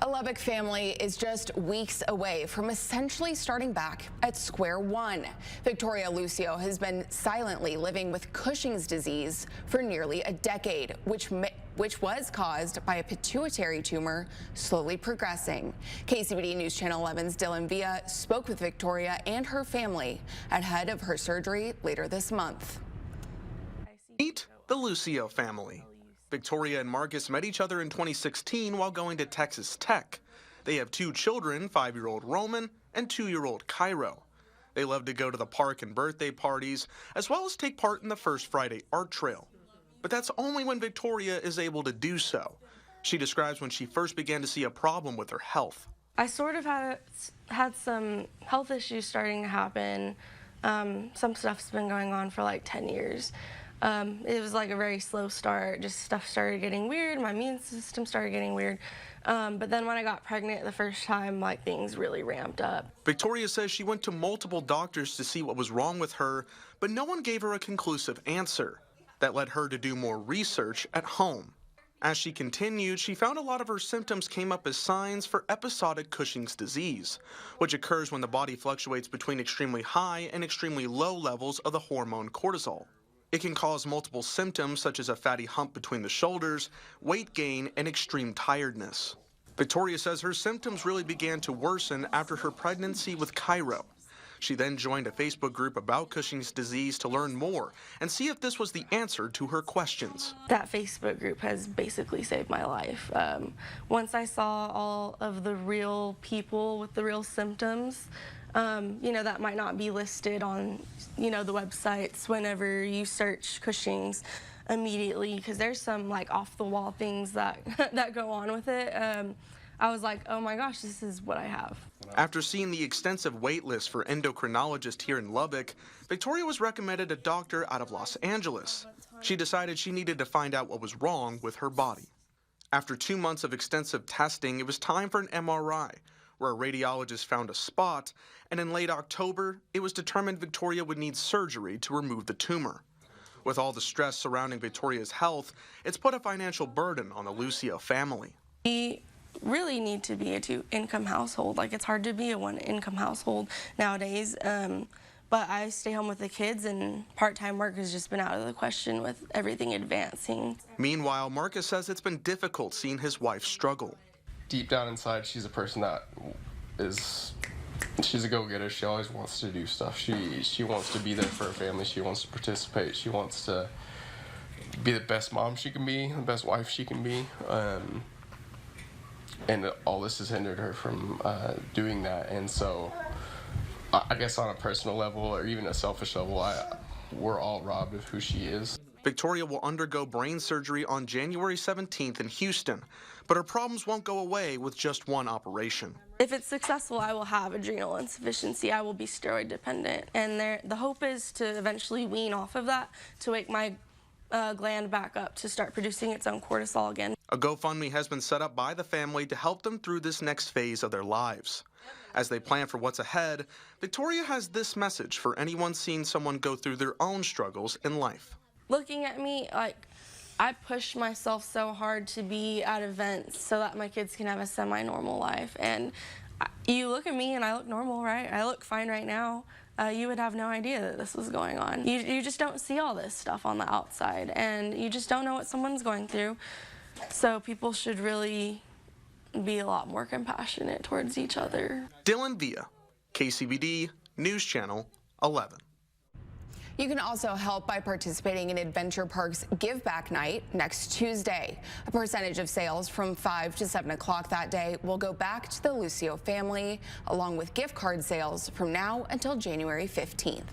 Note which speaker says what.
Speaker 1: A Lubbock family is just weeks away from essentially starting back at square one. Victoria Lucio has been silently living with Cushing's disease for nearly a decade, which was caused by a pituitary tumor slowly progressing. KCBD News Channel 11's Dylan Villa spoke with Victoria and her family ahead of her surgery later this month.
Speaker 2: Meet the Lucio family. Victoria and Marcus met each other in 2016 while going to Texas Tech. They have two children, 5-year-old Roman and 2-year-old Cairo. They love to go to the park and birthday parties, as well as take part in the First Friday art trail. But that's only when Victoria is able to do so. She describes when she first began to see a problem with her health.
Speaker 3: I sort of had some health issues starting to happen. Some stuff's been going on for like 10 years. It was like a very slow start, just stuff started getting weird, my immune system started getting weird. But then when I got pregnant the first time, like things really ramped up.
Speaker 2: Victoria says she went to multiple doctors to see what was wrong with her, but no one gave her a conclusive answer. That led her to do more research at home. As she continued, she found a lot of her symptoms came up as signs for episodic Cushing's disease, which occurs when the body fluctuates between extremely high and extremely low levels of the hormone cortisol. It can cause multiple symptoms such as a fatty hump between the shoulders, weight gain, and extreme tiredness. Victoria says her symptoms really began to worsen after her pregnancy with Cairo. She then joined a Facebook group about Cushing's disease to learn more and see if this was the answer to her questions.
Speaker 3: That Facebook group has basically saved my life. Once I saw all of the real people with the real symptoms, that might not be listed on, the websites whenever you search Cushing's immediately, because there's some like off-the-wall things that that go on with it. I was like, oh my gosh, this is what I have.
Speaker 2: After seeing the extensive wait list for endocrinologists here in Lubbock, Victoria was recommended a doctor out of Los Angeles. She decided she needed to find out what was wrong with her body. After 2 months of extensive testing, it was time for an MRI, where a radiologist found a spot, and in late October, it was determined Victoria would need surgery to remove the tumor. With all the stress surrounding Victoria's health, it's put a financial burden on the Lucio family.
Speaker 3: We really need to be a two-income household. Like, it's hard to be a one-income household nowadays. But I stay home with the kids, and part-time work has just been out of the question with everything advancing.
Speaker 2: Meanwhile, Marcus says it's been difficult seeing his wife struggle.
Speaker 4: Deep down inside, she's a person that she's a go-getter. She always wants to do stuff. She wants to be there for her family. She wants to participate. She wants to be the best mom she can be, the best wife she can be. And all this has hindered her from doing that. And so I guess on a personal level or even a selfish level, we're all robbed of who she is.
Speaker 2: Victoria will undergo brain surgery on January 17th in Houston, but her problems won't go away with just one operation.
Speaker 3: If it's successful, I will have adrenal insufficiency. I will be steroid dependent. And the hope is to eventually wean off of that to wake my gland back up to start producing its own cortisol again.
Speaker 2: A GoFundMe has been set up by the family to help them through this next phase of their lives. As they plan for what's ahead, Victoria has this message for anyone seeing someone go through their own struggles in life.
Speaker 3: Looking at me, like, I push myself so hard to be at events so that my kids can have a semi-normal life. And you look at me and I look normal, right? I look fine right now. You would have no idea that this was going on. You just don't see all this stuff on the outside, and you just don't know what someone's going through. So people should really be a lot more compassionate towards each other.
Speaker 2: Dylan Villa, KCBD News Channel 11.
Speaker 1: You can also help by participating in Adventure Park's Give Back Night next Tuesday. A percentage of sales from 5 to 7 o'clock that day will go back to the Lucio family, along with gift card sales from now until January 15th.